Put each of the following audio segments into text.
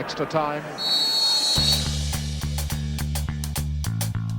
Extra time.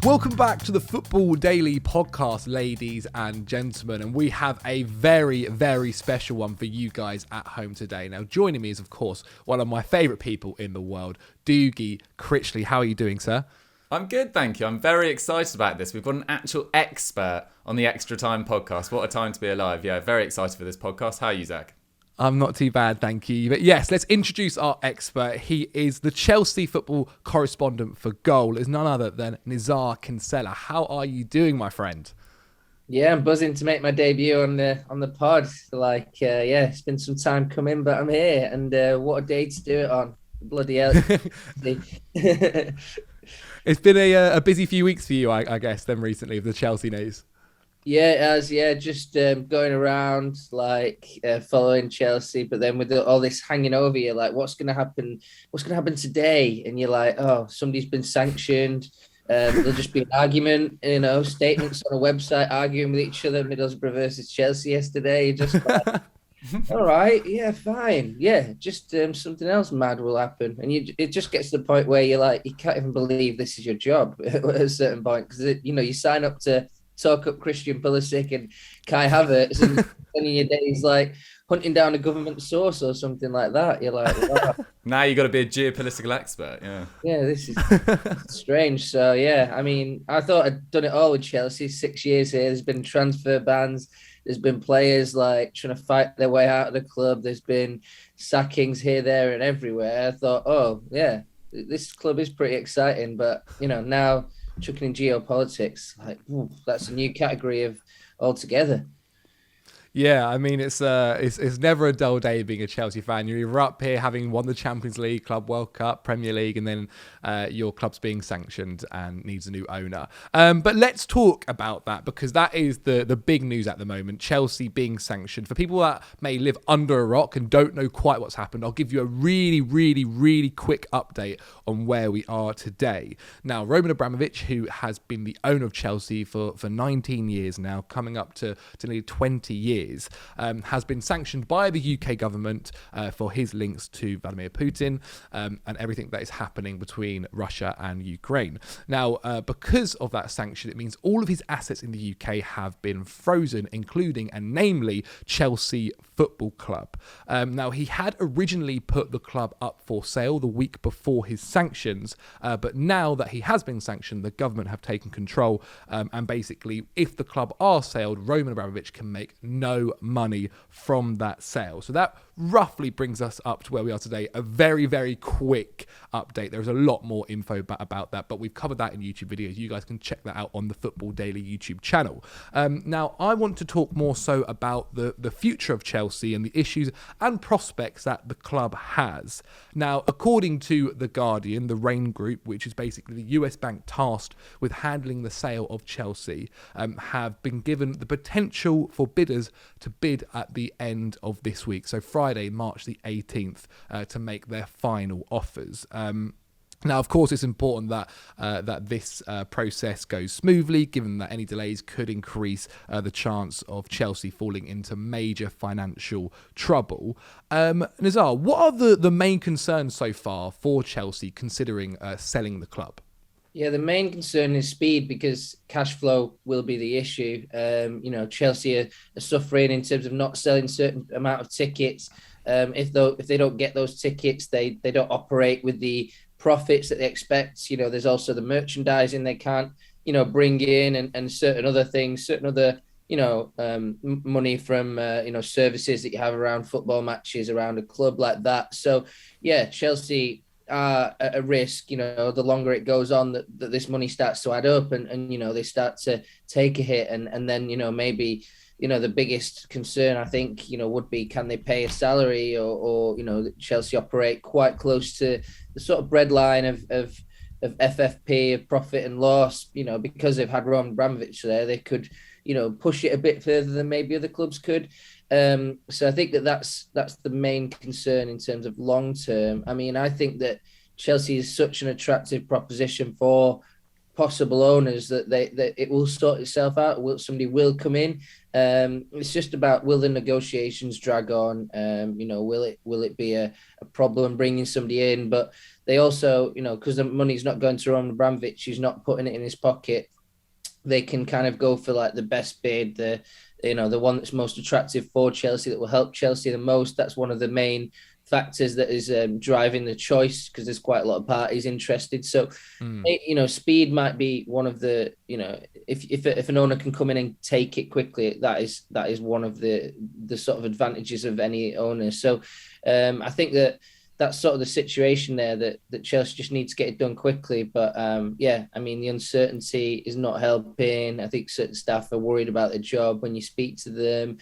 Welcome back to the Football Daily podcast, ladies and gentlemen, and we have a very, very special one for you guys at home today. Now, joining me is, of course, one of my favourite people in the world, Dougie Critchley. How are you doing, sir? I'm good, thank you. I'm very excited about this. We've got an actual expert on the Extra Time podcast. What a time to be alive. Yeah, very excited for this podcast. How are you, Zac? I'm not too bad, thank you. But yes, let's introduce our expert. He is the Chelsea football correspondent for Goal. Is none other than Nizaar Kinsella. How are you doing, my friend? Yeah, I'm buzzing to make my debut on the pod. It's been some time coming, but I'm here, and what a day to do it on. Bloody hell. It's been a busy few weeks for you, I guess, then recently with the Chelsea news. Yeah, it has. Yeah, just going around following Chelsea, but then with all this hanging over you, like what's going to happen? What's going to happen today? And you're like, oh, somebody's been sanctioned. There'll just be an argument, statements on a website arguing with each other. Middlesbrough versus Chelsea yesterday. You're just like, all right, yeah, fine, yeah, just something else mad will happen, and it just gets to the point where you're like, you can't even believe this is your job at a certain point, because you sign up to talk up Christian Pulisic and Kai Havertz, and spending your days like hunting down a government source or something like that. You're like, wow. Now you got to be a geopolitical expert. Yeah, this is strange. So yeah, I mean, I thought I'd done it all with Chelsea. 6 years here. There's been transfer bans. There's been players like trying to fight their way out of the club. There's been sackings here, there, and everywhere. I thought, oh yeah, this club is pretty exciting. But now chucking in geopolitics, that's a new category of altogether. Yeah, I mean, it's never a dull day being a Chelsea fan. You're either up here having won the Champions League, Club World Cup, Premier League, and then your club's being sanctioned and needs a new owner. But let's talk about that, because that is the big news at the moment, Chelsea being sanctioned. For people that may live under a rock and don't know quite what's happened, I'll give you a really, really, really quick update on where we are today. Now, Roman Abramovich, who has been the owner of Chelsea for 19 years now, coming up to nearly 20 years, has been sanctioned by the UK government for his links to Vladimir Putin and everything that is happening between Russia and Ukraine. Now, because of that sanction, it means all of his assets in the UK have been frozen, including and namely Chelsea Football Club. Now, he had originally put the club up for sale the week before his sanctions, but now that he has been sanctioned, the government have taken control, and basically, if the club are sold, Roman Abramovich can make no money from that sale. So that roughly brings us up to where we are today. A very, very quick update. There's a lot more info about that, but we've covered that in YouTube videos. You guys can check that out on the Football Daily YouTube channel. Now, I want to talk more so about the future of Chelsea and the issues and prospects that the club has. Now, according to The Guardian, the Reins Group, which is basically the US bank tasked with handling the sale of Chelsea, have been given the potential for bidders to bid at the end of this week, so Friday, March the 18th, to make their final offers. Now, of course, it's important that this process goes smoothly, given that any delays could increase the chance of Chelsea falling into major financial trouble. Nizaar, what are the main concerns so far for Chelsea considering selling the club? Yeah, the main concern is speed, because cash flow will be the issue. Chelsea are suffering in terms of not selling certain amount of tickets. If they don't get those tickets, they don't operate with the profits that they expect. There's also the merchandising they can't, bring in, and certain other things, certain other, money from, services that you have around football matches, around a club like that. So, yeah, Chelsea are at a risk, the longer it goes on, that this money starts to add up, and they start to take a hit, and then, maybe, the biggest concern, I think, would be, can they pay a salary, or Chelsea operate quite close to the sort of breadline of FFP, of profit and loss, because they've had Roman Abramovich there, they could, push it a bit further than maybe other clubs could. So I think that's the main concern in terms of long term. I mean, I think that Chelsea is such an attractive proposition for possible owners that that it will sort itself out. Somebody will come in. It's just about, will the negotiations drag on? Will it be a problem bringing somebody in? But they also, because the money's not going to Roman Abramovich, he's not putting it in his pocket. They can kind of go for like the best bid, the one that's most attractive for Chelsea, that will help Chelsea the most. That's one of the main factors that is driving the choice, because there's quite a lot of parties interested. So, speed might be one of the, if an owner can come in and take it quickly, that is one of the sort of advantages of any owner. So, I think that's sort of the situation there, that Chelsea just needs to get it done quickly. But the uncertainty is not helping. I think certain staff are worried about their job when you speak to them.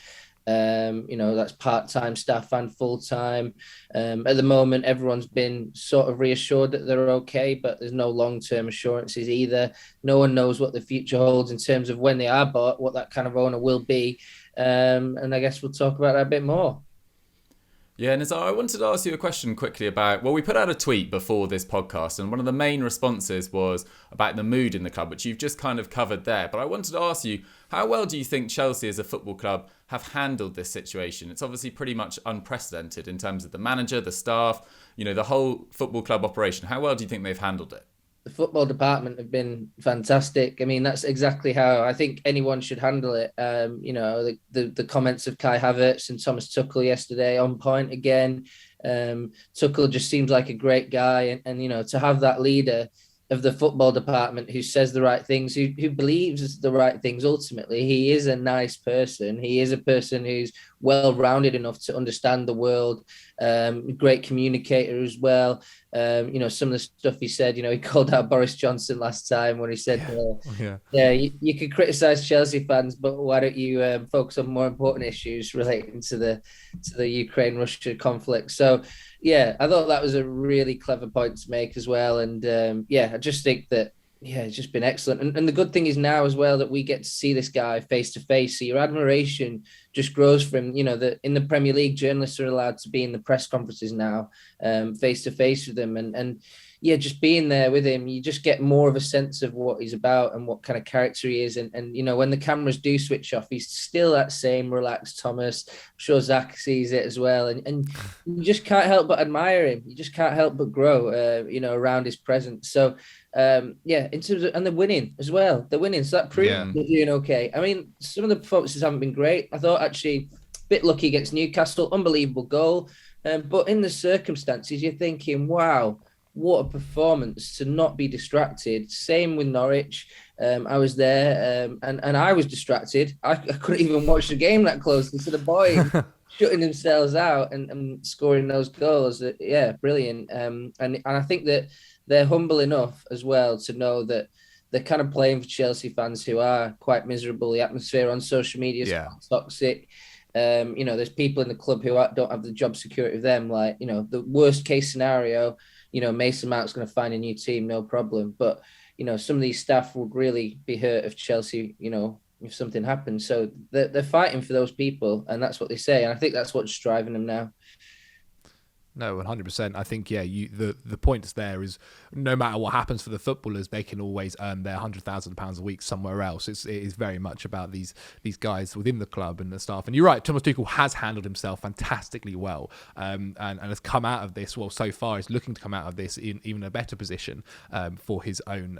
That's part-time staff and full-time. At the moment, everyone's been sort of reassured that they're okay, but there's no long-term assurances either. No one knows what the future holds in terms of when they are bought, what that kind of owner will be. And I guess we'll talk about that a bit more. Yeah, Nizaar, I wanted to ask you a question quickly about, we put out a tweet before this podcast, and one of the main responses was about the mood in the club, which you've just kind of covered there. But I wanted to ask you, how well do you think Chelsea as a football club have handled this situation? It's obviously pretty much unprecedented in terms of the manager, the staff, the whole football club operation. How well do you think they've handled it? The football department have been fantastic. I mean, that's exactly how I think anyone should handle it. The comments of Kai Havertz and Thomas Tuchel yesterday on point again. Tuchel just seems like a great guy, and to have that leader of the football department who says the right things, who believes the right things. Ultimately, he is a nice person. He is a person who's well-rounded enough to understand the world. Great communicator as well. Some of the stuff he said, he called out Boris Johnson last time when he said, you could criticize Chelsea fans, but why don't you focus on more important issues relating to the Ukraine-Russia conflict? So, yeah, I thought that was a really clever point to make as well. And I just think that, it's just been excellent. And the good thing is now as well that we get to see this guy face to face. So your admiration just grows from, in the Premier League, journalists are allowed to be in the press conferences now, face to face with them. And just being there with him, you just get more of a sense of what he's about and what kind of character he is. And when the cameras do switch off, he's still that same relaxed Thomas. I'm sure Zac sees it as well. And you just can't help but admire him. You just can't help but grow, around his presence. So, in terms of, and they're winning as well. They're winning. So that proves they're doing okay. I mean, some of the performances haven't been great. I thought actually a bit lucky against Newcastle, unbelievable goal. But in the circumstances, you're thinking, wow, what a performance to not be distracted. Same with Norwich. I was there and I was distracted. I couldn't even watch the game that closely. So the boys shutting themselves out and scoring those goals. Brilliant. And I think that they're humble enough as well to know that they're kind of playing for Chelsea fans who are quite miserable. The atmosphere on social media is quite toxic. There's people in the club who don't have the job security of them. Like, the worst case scenario, Mason Mount's going to find a new team, no problem. But, some of these staff would really be hurt if Chelsea, if something happens. So they're fighting for those people, and that's what they say. And I think that's what's driving them now. No, 100%. I think, the point there is no matter what happens for the footballers, they can always earn their £100,000 a week somewhere else. It is very much about these guys within the club and the staff. And you're right, Thomas Tuchel has handled himself fantastically well, and has come out of this, so far is looking to come out of this in even a better position for his own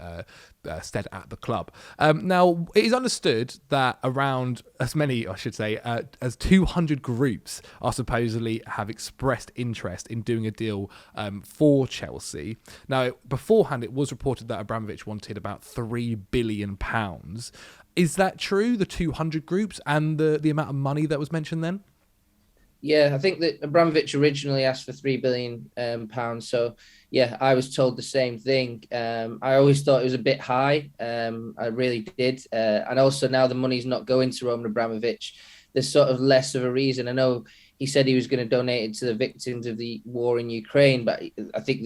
stead at the club. Now, it is understood that around as many, I should say, as 200 groups are supposedly have expressed interest in doing a deal for Chelsea. Now, beforehand, it was reported that Abramovich wanted about £3 billion. Is that true, the 200 groups and the amount of money that was mentioned then? Yeah, I think that Abramovich originally asked for £3 billion. So, I was told the same thing. I always thought it was a bit high. I really did. And also now the money's not going to Roman Abramovich. There's sort of less of a reason. I know he said he was going to donate it to the victims of the war in Ukraine, but I think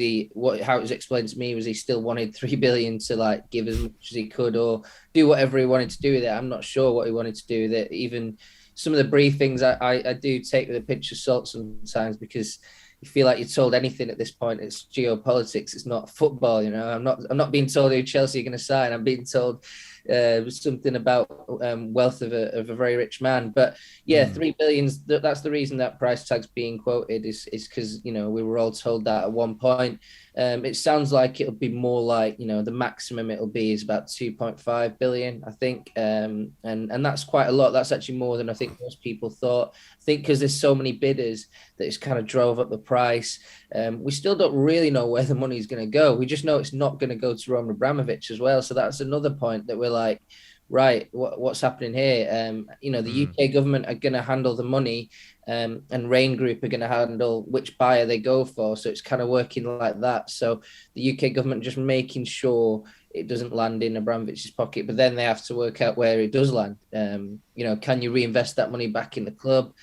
how it was explained to me was he still wanted $3 billion to give as much as he could or do whatever he wanted to do with it. I'm not sure what he wanted to do with it. Even some of the briefings I do take with a pinch of salt sometimes, because feel like you're told anything at this point, it's geopolitics. It's not football. You know, I'm not being told who Chelsea are going to sign. I'm being told something about wealth of a very rich man. But yeah, 3 billion. That's the reason that price tag's being quoted is because, you know, we were all told that at one point. It sounds like it'll be more like, you know, the maximum it'll be is about 2.5 billion, I think. And that's quite a lot. That's actually more than I think most people thought. I think because there's so many bidders that it's kind of drove up the price. We still don't really know where the money is going to go. We just know it's not going to go to Roman Abramovich as well. So that's another point that we're like, right, what's happening here? You know, the UK government are going to handle the money, and Rain Group are going to handle which buyer they go for. So it's kind of working like that. So the UK government just making sure it doesn't land in Abramovich's pocket, but then they have to work out where it does land. You know, can you reinvest that money back in the club?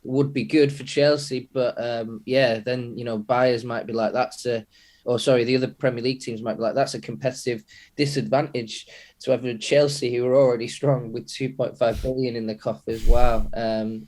Would be good for Chelsea, but yeah, then, you know, buyers might be like, the other Premier League teams might be like, that's a competitive disadvantage to have Chelsea, who are already strong with 2.5 billion in the coffers. Wow.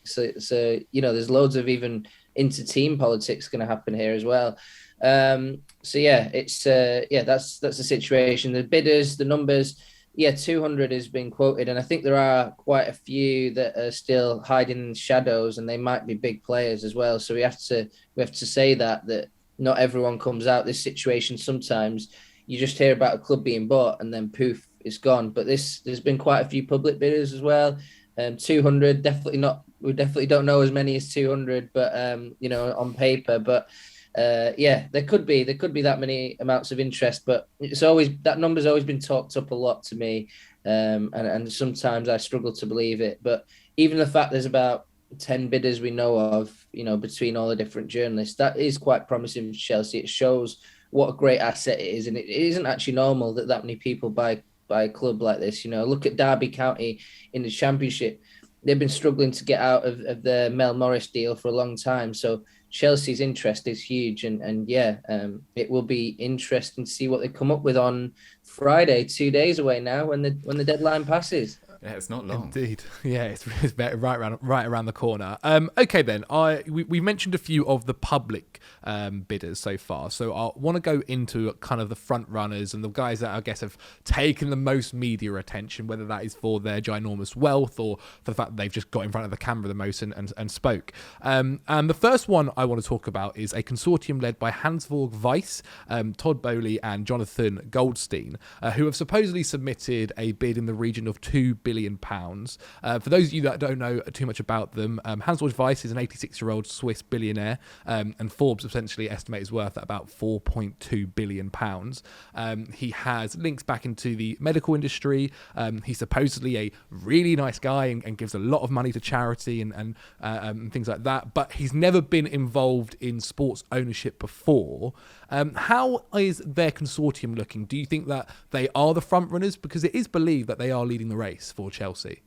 So you know, there's loads of even inter-team politics going to happen here as well. So yeah, it's that's the situation. The bidders, the numbers. Yeah, 200 has been quoted, and I think there are quite a few that are still hiding in the shadows, and they might be big players as well. So we have to say that not everyone comes out this situation. Sometimes you just hear about a club being bought, and then poof, it's gone. But there's been quite a few public bidders as well. 200 definitely not. We definitely don't know as many as 200, but you know, on paper, but. Yeah, there could be that many amounts of interest, but it's always, that number's always been talked up a lot to me, and sometimes I struggle to believe it. But even the fact there's about 10 bidders we know of, you know, between all the different journalists, that is quite promising for Chelsea. It shows what a great asset it is, and it isn't actually normal that many people buy a club like this. You know, look at Derby County in the Championship. They've been struggling to get out of the Mel Morris deal for a long time, so Chelsea's interest is huge, and it will be interesting to see what they come up with on Friday, 2 days away now, when the deadline passes. Yeah, it's not long. Indeed. Yeah, it's right around the corner. Okay, then. We mentioned a few of the public bidders so far. So I want to go into kind of the front runners and the guys that I guess have taken the most media attention, whether that is for their ginormous wealth or for the fact that they've just got in front of the camera the most and spoke. And the first one I want to talk about is a consortium led by Hans-Georg Weiss, Todd Bowley and Jonathan Goldstein, who have supposedly submitted a bid in the region of £2 billion. For those of you that don't know too much about them, Hans-Georg Weiss is an 86-year-old Swiss billionaire, and Forbes essentially estimates his worth at about £4.2 billion. He has links back into the medical industry. He's supposedly a really nice guy and gives a lot of money to charity and things like that, but he's never been involved in sports ownership before. How is their consortium looking? Do you think that they are the front runners? Because it is believed that they are leading the race for Chelsea.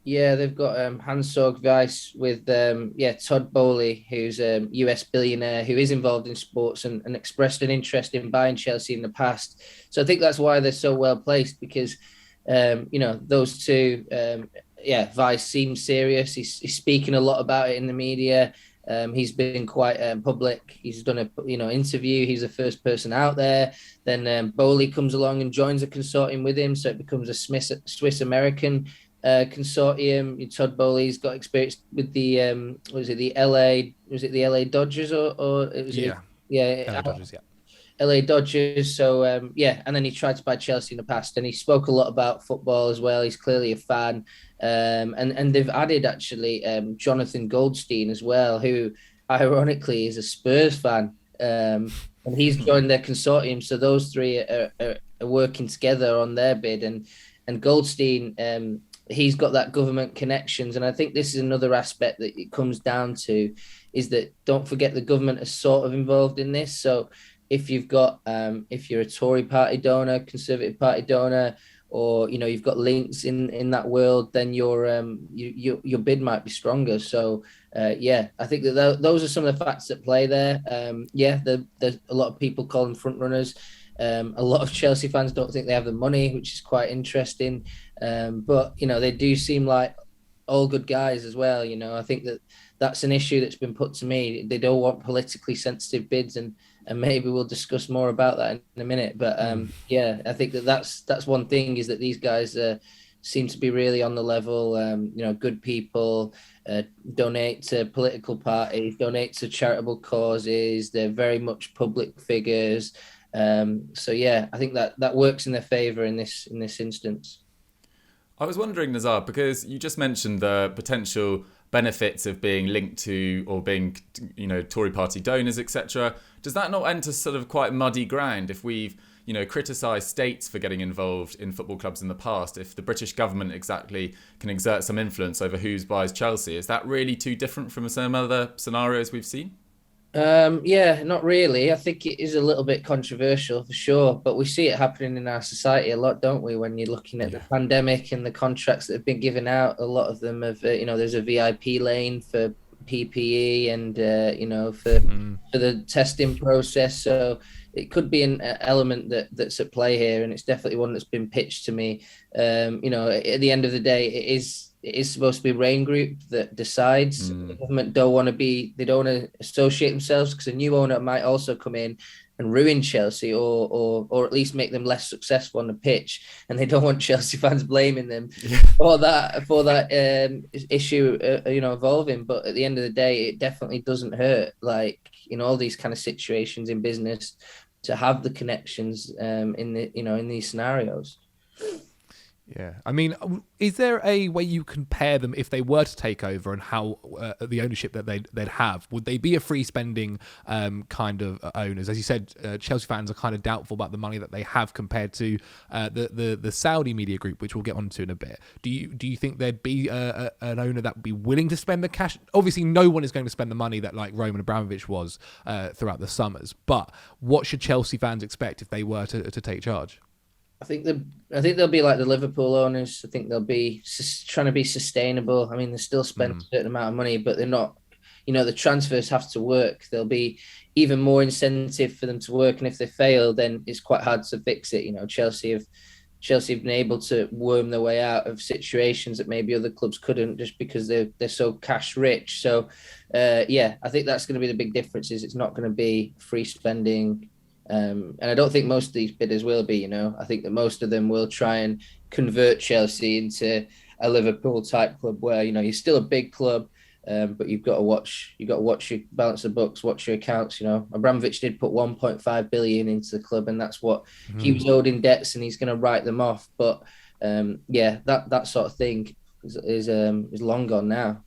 Yeah, they've got Hans-Georg Weiss with Todd Bowley, who's a US billionaire who is involved in sports and expressed an interest in buying Chelsea in the past. So I think that's why they're so well placed, because you know, those two, Weiss seems serious. He's speaking a lot about it in the media. He's been quite public. He's done a interview. He's the first person out there. Then Bowley comes along and joins a consortium with him, so it becomes a Swiss American consortium. Todd Bowley's got experience with the LA Dodgers or it was LA Dodgers, LA Dodgers. So and then he tried to buy Chelsea in the past, and he spoke a lot about football as well. He's clearly a fan. And they've added actually Jonathan Goldstein as well, who ironically is a Spurs fan, and he's joined their consortium. So those three are working together on their bid, and Goldstein, he's got that government connections, and I think this is another aspect that it comes down to, is that don't forget the government is sort of involved in this. So if you've got if you're a Tory party donor, Conservative party donor, or you've got links in that world, then your bid might be stronger. So I think that those are some of the facts that play there. There's a lot of people call them front runners. A lot of Chelsea fans don't think they have the money, which is quite interesting. But they do seem like all good guys as well. I think that that's an issue that's been put to me. They don't want politically sensitive bids, and maybe we'll discuss more about that in a minute. But yeah, I think that's one thing, is that these guys seem to be really on the level. Good people, donate to political parties, donate to charitable causes. They're very much public figures. So yeah, I think that works in their favour in this instance. I was wondering, Nizaar, because you just mentioned the potential benefits of being linked to or being, Tory party donors, etc. Does that not enter sort of quite muddy ground if we've, criticised states for getting involved in football clubs in the past? If the British government exactly can exert some influence over who buys Chelsea, is that really too different from some other scenarios we've seen? Yeah, not really. I think it is a little bit controversial for sure, but we see it happening in our society a lot, don't we? When you're looking at the pandemic and the contracts that have been given out, a lot of them have, there's a VIP lane for PPE and, for the testing process. So it could be an element that's at play here, and it's definitely one that's been pitched to me. At the end of the day, it is supposed to be a Rain Group that decides. The government don't want to associate themselves, because a new owner might also come in and ruin Chelsea, or at least make them less successful on the pitch, and they don't want Chelsea fans blaming them for that issue evolving. But at the end of the day, it definitely doesn't hurt, like in all these kind of situations in business, to have the connections in these scenarios. Yeah, I mean, is there a way you compare them if they were to take over, and how the ownership that they'd have? Would they be a free spending kind of owners? As you said, Chelsea fans are kind of doubtful about the money that they have compared to the Saudi media group, which we'll get onto in a bit. Do you think there'd be an owner that would be willing to spend the cash? Obviously, no one is going to spend the money that like Roman Abramovich was throughout the summers. But what should Chelsea fans expect if they were to take charge? I think they'll be like the Liverpool owners. I think they'll be trying to be sustainable. I mean, they still spend a certain amount of money, but they're not. The transfers have to work. There'll be even more incentive for them to work, and if they fail, then it's quite hard to fix it. Chelsea have been able to worm their way out of situations that maybe other clubs couldn't, just because they're so cash rich. So, I think that's going to be the big difference. Is it's not going to be free spending. And I don't think most of these bidders will be, I think that most of them will try and convert Chelsea into a Liverpool type club where, you're still a big club, but you've got to watch your balance the books, watch your accounts. Abramovich did put 1.5 billion into the club, and that's what he was owed in debts, and he's going to write them off. But that sort of thing is long gone now.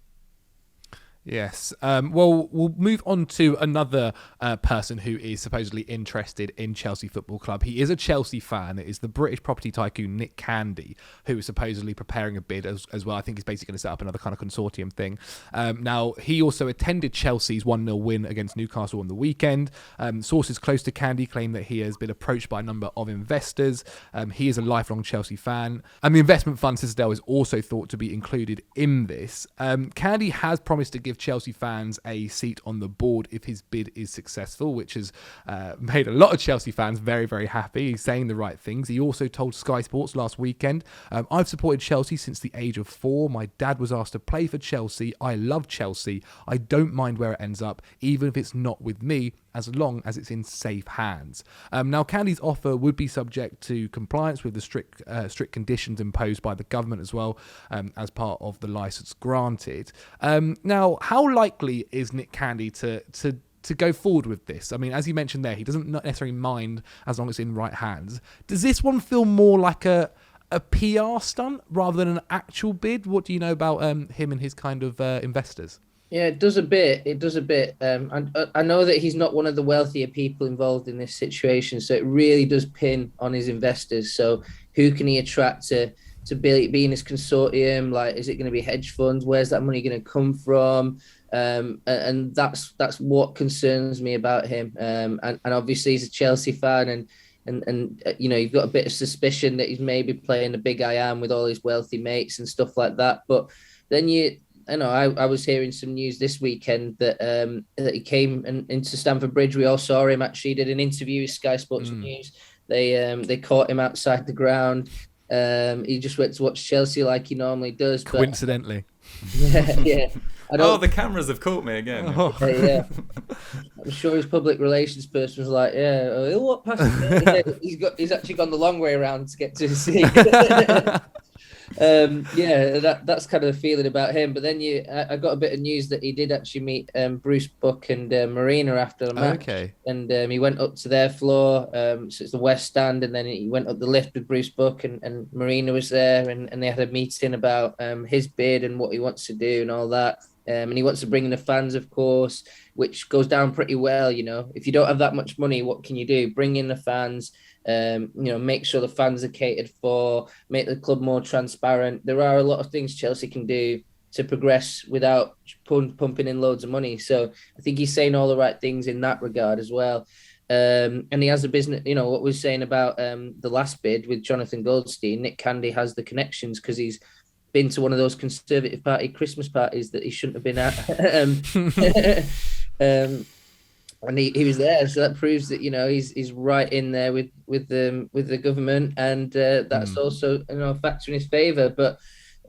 Yes. Well, we'll move on to another person who is supposedly interested in Chelsea Football Club. He is a Chelsea fan. It is the British property tycoon Nick Candy, who is supposedly preparing a bid as well. I think he's basically going to set up another kind of consortium thing. Now, he also attended Chelsea's 1-0 win against Newcastle on the weekend. Sources close to Candy claim that he has been approached by a number of investors. He is a lifelong Chelsea fan. And the investment fund Citadel is also thought to be included in this. Candy has promised to give Chelsea fans a seat on the board if his bid is successful, which has made a lot of Chelsea fans very, very happy. He's saying the right things. He also told Sky Sports last weekend, I've supported Chelsea since the age of 4. My dad was asked to play for Chelsea. I love Chelsea. I don't mind where it ends up, even if it's not with me, as long as it's in safe hands. Now, Candy's offer would be subject to compliance with the strict conditions imposed by the government as well, as part of the licence granted. Now, how likely is Nick Candy to go forward with this? I mean, as you mentioned there, he doesn't necessarily mind as long as it's in right hands. Does this one feel more like a PR stunt rather than an actual bid? What do you know about him and his kind of investors? Yeah, it does a bit. I know that he's not one of the wealthier people involved in this situation, so it really does pin on his investors. So who can he attract to be in his consortium? Like, is it going to be hedge funds? Where's that money going to come from? And that's what concerns me about him. And obviously he's a Chelsea fan, and you've got a bit of suspicion that he's maybe playing the big I am with all his wealthy mates and stuff like that. But then I was hearing some news this weekend that he came into Stamford Bridge. We all saw him. Actually did an interview with Sky Sports News. They caught him outside the ground. He just went to watch Chelsea like he normally does. Coincidentally. Yeah. The cameras have caught me again. Yeah. I'm sure his public relations person was like, yeah, what passport? Yeah, he's actually gone the long way around to get to his seat. That's kind of the feeling about him. But then I got a bit of news that he did actually meet Bruce Buck and Marina after the match. Okay. And he went up to their floor, so it's the West Stand, and then he went up the lift with Bruce Buck, and Marina was there, and they had a meeting about his bid and what he wants to do and all that. And he wants to bring in the fans, of course, which goes down pretty well. If you don't have that much money, what can you do? Bring in the fans. Make sure the fans are catered for, make the club more transparent. There are a lot of things Chelsea can do to progress without pumping in loads of money. So I think he's saying all the right things in that regard as well. And he has a business, what we were saying about the last bid with Jonathan Goldstein. Nick Candy has the connections because he's been to one of those Conservative Party Christmas parties that he shouldn't have been at. And he was there, so that proves that he's right in there with the government, and that's also a factor in his favour. But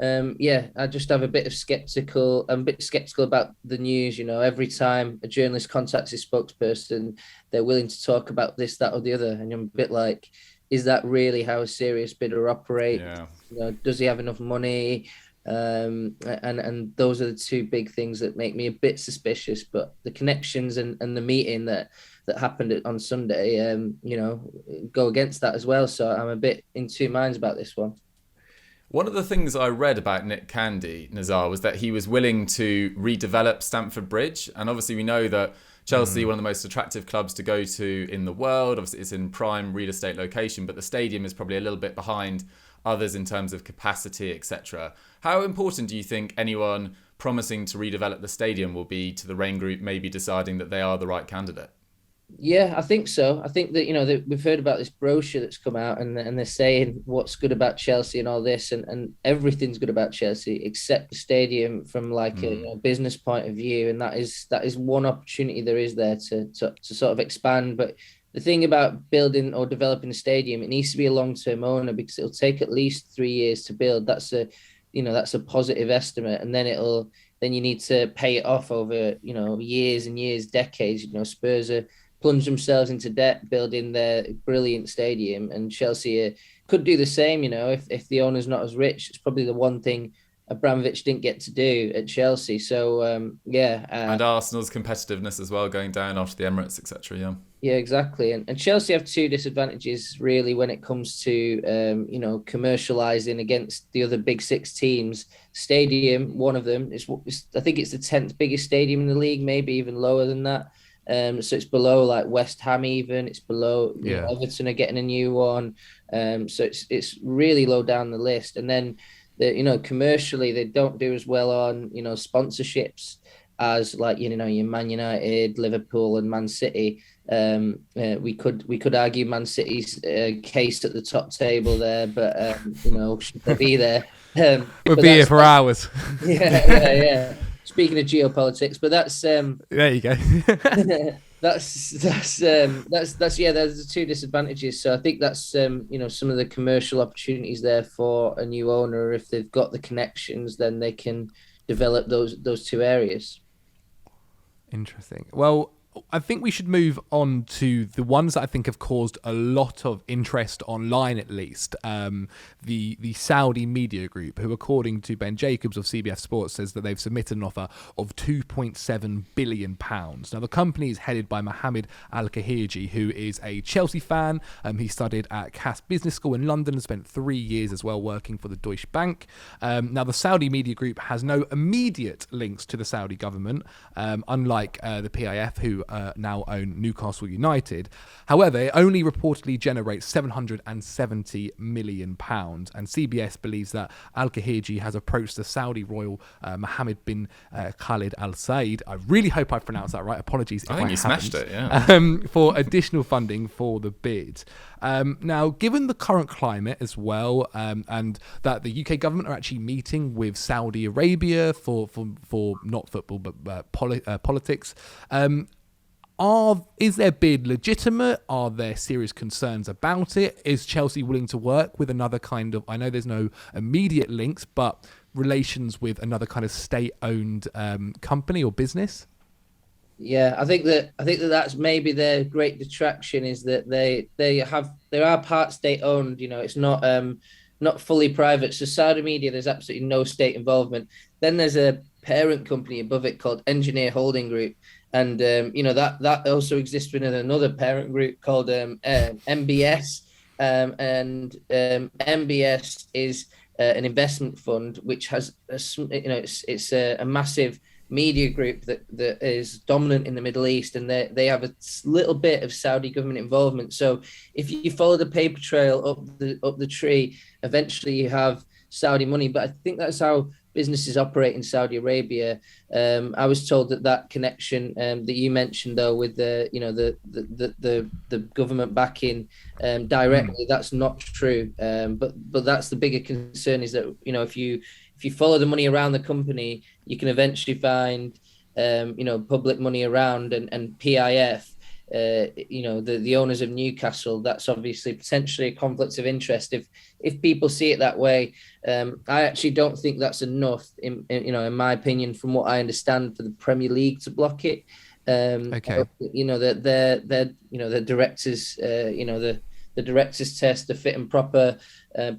I just have a bit skeptical about the news. Every time a journalist contacts his spokesperson, they're willing to talk about this, that, or the other, and I'm a bit like, is that really how a serious bidder operates? Yeah. Does he have enough money? And those are the two big things that make me a bit suspicious. But the connections and the meeting that happened on Sunday, go against that as well. So I'm a bit in two minds about this one. One of the things I read about Nick Candy, Nizaar, was that he was willing to redevelop Stamford Bridge. And obviously we know that Chelsea, one of the most attractive clubs to go to in the world. Obviously it's in prime real estate location, but the stadium is probably a little bit behind others in terms of capacity, etc. How important do you think anyone promising to redevelop the stadium will be to the Rain Group maybe deciding that they are the right candidate? Yeah, I think so. I think that, that we've heard about this brochure that's come out, and they're saying what's good about Chelsea and all this, and everything's good about Chelsea except the stadium from like a business point of view. And that is one opportunity there is there to sort of expand. But the thing about building or developing a stadium, it needs to be a long-term owner, because it'll take at least 3 years to build. That's a positive estimate. And then you need to pay it off over, years and years, decades. Spurs are plunge themselves into debt building their brilliant stadium, and Chelsea could do the same. If the owner's not as rich, it's probably the one thing Abramovich didn't get to do at Chelsea. So and Arsenal's competitiveness as well, going down after the Emirates, etc. Yeah, exactly. And Chelsea have two disadvantages really when it comes to commercializing against the other big six teams. Stadium, one of them, I think it's the 10th biggest stadium in the league, maybe even lower than that. So it's below like West Ham, even it's below Everton are getting a new one. So it's really low down the list. And then commercially they don't do as well on sponsorships as like your Man United, Liverpool, and Man City. We could argue Man City's case at the top table there, but should they be there? We'll be here for hours. Yeah. Speaking of geopolitics, but that's there you go. that's there's the two disadvantages. So I think that's some of the commercial opportunities there for a new owner. If they've got the connections, then they can develop those two areas. Interesting. Well, I think we should move on to the ones that I think have caused a lot of interest online, at least. The Saudi media group, who, according to Ben Jacobs of CBS Sports, says that they've submitted an offer of £2.7 billion. Now, the company is headed by Mohammed Al-Kahirji, who is a Chelsea fan. He studied at Cass Business School in London and spent 3 years as well working for the Deutsche Bank. Now, the Saudi media group has no immediate links to the Saudi government, unlike the PIF, who now own Newcastle United. However, it only reportedly generates £770 million, and CBS believes that Al-Kahirji has approached the Saudi royal Mohammed bin Khalid Al Said. I really hope I pronounced that right. Apologies if I think you haven't. smashed it, yeah. For additional funding for the bid. Now, given the current climate as well, and that the UK government are actually meeting with Saudi Arabia for not football but politics, is their bid legitimate? Are there serious concerns about it? Is Chelsea willing to work with another kind of, I know there's no immediate links, but relations with another kind of state-owned company or business? Yeah, I think that that's maybe their great detraction, is that they are part state owned. It's not fully private. So Saudi media, there's absolutely no state involvement. Then there's a parent company above it called Engineer Holding Group, and that also exists within another parent group called MBS, and MBS is an investment fund which has it's a massive media group that is dominant in the Middle East, and they have a little bit of Saudi government involvement. So if you follow the paper trail up the tree, eventually you have Saudi money. But I think that's how businesses operate in Saudi Arabia. I was told that connection that you mentioned, though, with the government backing directly, that's not true. But that's the bigger concern, is that if you follow the money around the company, you can eventually find public money around, and PIF. The owners of Newcastle, that's obviously potentially a conflict of interest if people see it that way. I actually don't think that's enough in my opinion, from what I understand, for the Premier League to block it. Okay. The directors, the directors test, the fit and proper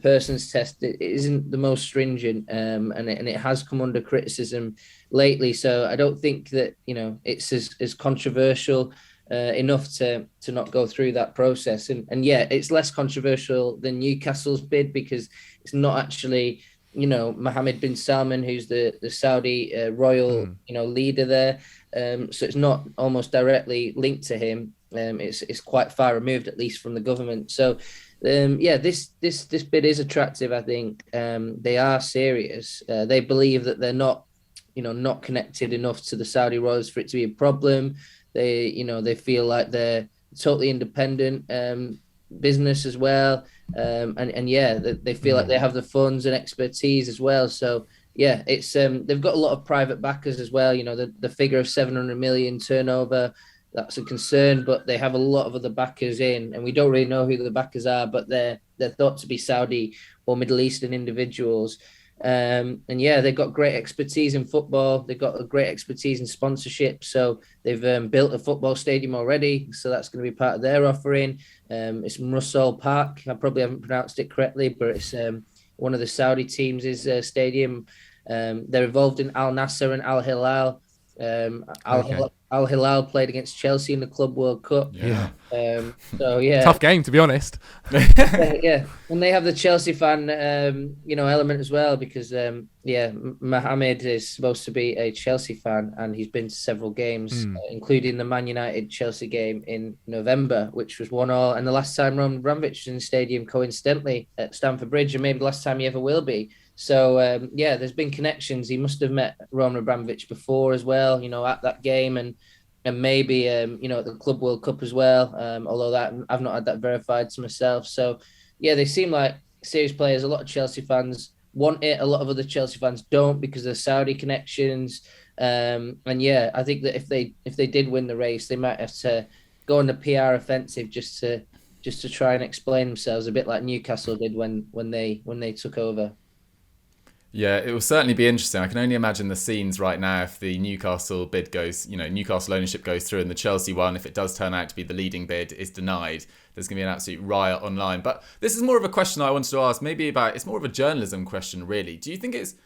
persons test, it isn't the most stringent, and it has come under criticism lately. So I don't think that it's as controversial enough to not go through that process. And yeah, it's less controversial than Newcastle's bid, because it's not actually Mohammed bin Salman, who's the Saudi royal leader there. So it's not almost directly linked to him. It's quite far removed, at least from the government. So this bid is attractive. I think they are serious. They believe that they're not connected enough to the Saudi royals for it to be a problem. They feel like they're totally independent business as well, they feel like they have the funds and expertise as well. So yeah, it's they've got a lot of private backers as well. The figure of 700 million turnover, that's a concern, but they have a lot of other backers in, and we don't really know who the backers are, but they're thought to be Saudi or Middle Eastern individuals. They've got great expertise in football. They've got a great expertise in sponsorship. So they've built a football stadium already. So that's going to be part of their offering. It's Russell Park. I probably haven't pronounced it correctly, but it's one of the Saudi teams' stadium. They're involved in Al Nassr and Al Hilal. Al Hilal played against Chelsea in the Club World Cup. Yeah. Tough game, to be honest. Yeah. And they have the Chelsea fan, element as well, because Mohammed is supposed to be a Chelsea fan, and he's been to several games, including the Man United Chelsea game in November, which was 1-1. And the last time Roman Abramovich was in the stadium, coincidentally, at Stamford Bridge, and maybe the last time he ever will be. So, there's been connections. He must have met Roman Abramovich before as well, at that game, and maybe, at the Club World Cup as well, although that I've not had that verified to myself. So, yeah, they seem like serious players. A lot of Chelsea fans want it. A lot of other Chelsea fans don't, because of Saudi connections. I think that if they did win the race, they might have to go on the PR offensive just to try and explain themselves, a bit like Newcastle did when they took over. Yeah, it will certainly be interesting. I can only imagine the scenes right now if the Newcastle bid goes, Newcastle ownership goes through, and the Chelsea one, if it does turn out to be the leading bid, is denied. There's going to be an absolute riot online. But this is more of a question I wanted to ask, it's more of a journalism question, really. Do you think it's...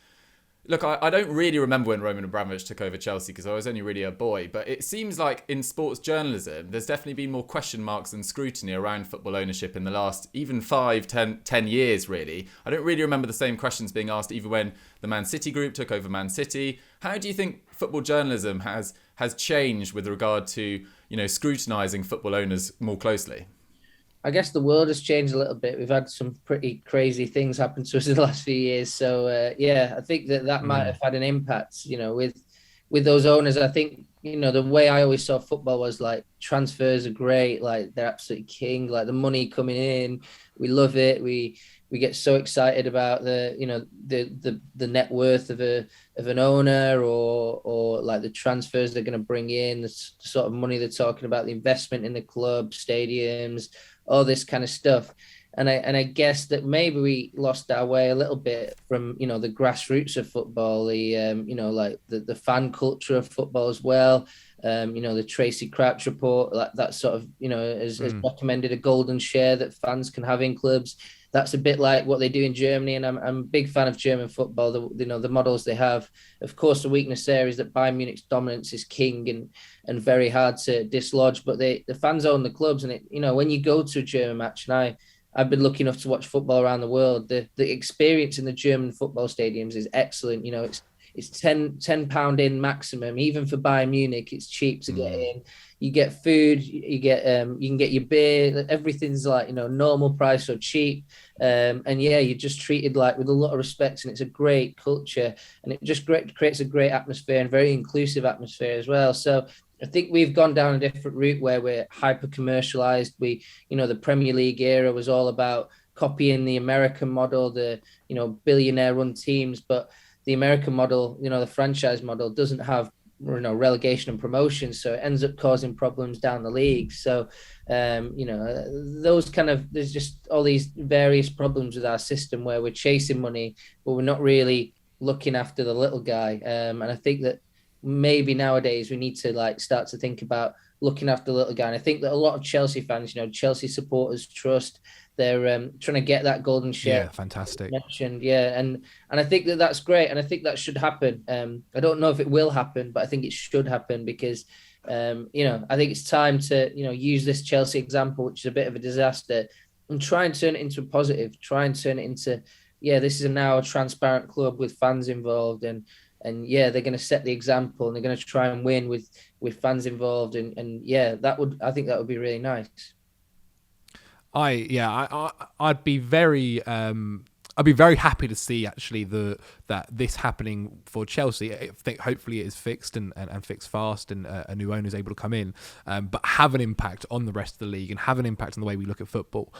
Look, I don't really remember when Roman Abramovich took over Chelsea, because I was only really a boy, but it seems like in sports journalism, there's definitely been more question marks and scrutiny around football ownership in the last even 10 years, really. I don't really remember the same questions being asked even when the Man City group took over Man City. How do you think football journalism has changed with regard to, scrutinising football owners more closely? I guess the world has changed a little bit. We've had some pretty crazy things happen to us in the last few years. So, I think that might have had an impact, with those owners. I think, the way I always saw football was like transfers are great. Like they're absolutely king, like the money coming in. We love it. We get so excited about the net worth of an owner, or like the transfers they're going to bring in, the sort of money they're talking about, the investment in the club, stadiums, all this kind of stuff. I guess that maybe we lost our way a little bit from, you know, the grassroots of football, the you know, like the fan culture of football as well. You know, the Tracy Crouch report, that sort of, you know, has recommended a golden share that fans can have in clubs. That's a bit like what they do in Germany, and I'm a big fan of German football. You know, the models they have. Of course, the weakness there is that Bayern Munich's dominance is king and very hard to dislodge. But the fans own the clubs, and it, you know, when you go to a German match, and I've been lucky enough to watch football around the world. The experience in the German football stadiums is excellent. You know, it's £10 in maximum. Even for Bayern Munich, it's cheap to get in. You get food, you can get your beer. Everything's like, you know, normal price or cheap. And yeah, you're just treated like with a lot of respect, and it's a great culture, and it just creates a great atmosphere and very inclusive atmosphere as well. So I think we've gone down a different route where we're hyper commercialized. You know, the Premier League era was all about copying the American model, the, you know, billionaire run teams, but the American model, you know, the franchise model doesn't have, you know, relegation and promotion. So it ends up causing problems down the league. So, you know, there's just all these various problems with our system where we're chasing money, but we're not really looking after the little guy. And I think that maybe nowadays we need to like start to think about looking after the little guy. And I think that a lot of Chelsea fans, you know, Chelsea supporters trust, they're trying to get that golden share. Yeah, fantastic. Mentioned, yeah, and I think that that's great, and I think that should happen. I don't know if it will happen, but I think it should happen because, you know, I think it's time to, you know, use this Chelsea example, which is a bit of a disaster, and try and turn it into a positive. Try and turn it into, yeah, this is now a transparent club with fans involved, and yeah, they're going to set the example, and they're going to try and win with fans involved, and yeah, I think that would be really nice. I'd be very happy to see actually that this happening for Chelsea. I think hopefully it is fixed and fixed fast, and a new owner is able to come in, but have an impact on the rest of the league and have an impact on the way we look at football.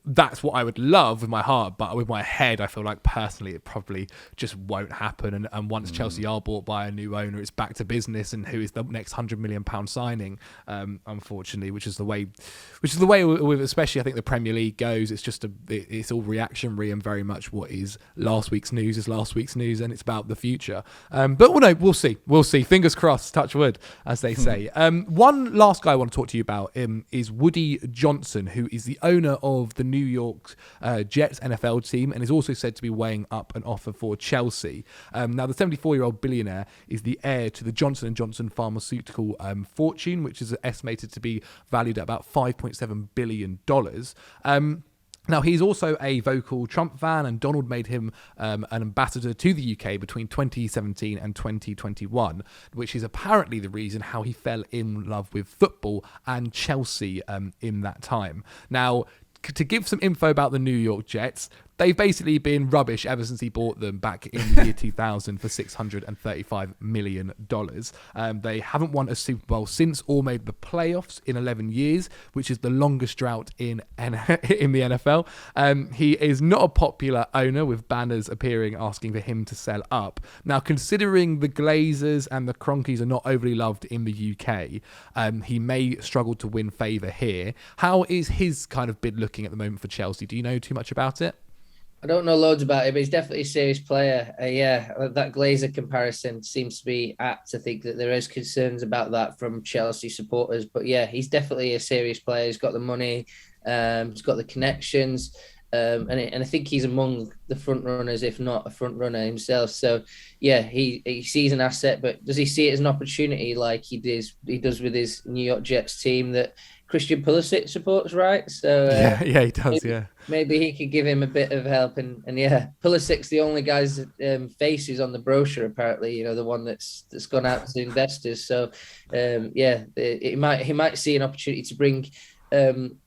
That's what I would love with my heart, but with my head, I feel like personally it probably just won't happen. And once Chelsea are bought by a new owner, it's back to business, and who is the next £100 million signing? Unfortunately, which is the way with, especially I think the Premier League goes. It's just it's all reactionary, and very much what is last week's news is last week's news, and it's about the future. But we'll see. Fingers crossed, touch wood, as they say. One last guy I want to talk to you about is Woody Johnson, who is the owner of the New York Jets NFL team, and is also said to be weighing up an offer for Chelsea. Now, the 74-year-old billionaire is the heir to the Johnson & Johnson pharmaceutical fortune, which is estimated to be valued at about $5.7 billion. Now, he's also a vocal Trump fan, and Donald made him an ambassador to the UK between 2017 and 2021, which is apparently the reason how he fell in love with football and Chelsea in that time. Now, to give some info about the New York Jets, they've basically been rubbish ever since he bought them back in the year 2000 for $635 million. They haven't won a Super Bowl since, or made the playoffs in 11 years, which is the longest drought in the NFL. He is not a popular owner, with banners appearing asking for him to sell up. Now, considering the Glazers and the Cronkies are not overly loved in the UK, he may struggle to win favour here. How is his kind of bid looking at the moment for Chelsea? Do you know too much about it? I don't know loads about it, but he's definitely a serious player. Yeah, that Glazer comparison seems to be apt to think that there is concerns about that from Chelsea supporters. But yeah, he's definitely a serious player. He's got the money, he's got the connections, and I think he's among the front runners, if not a front runner himself. So yeah, he sees an asset, but does he see it as an opportunity like he does with his New York Jets team that Christian Pulisic supports, right? So yeah, he does. Maybe he could give him a bit of help, and yeah, Pulisic's the only guy's faces on the brochure, apparently. You know, the one that's gone out to investors. So yeah, he might see an opportunity to bring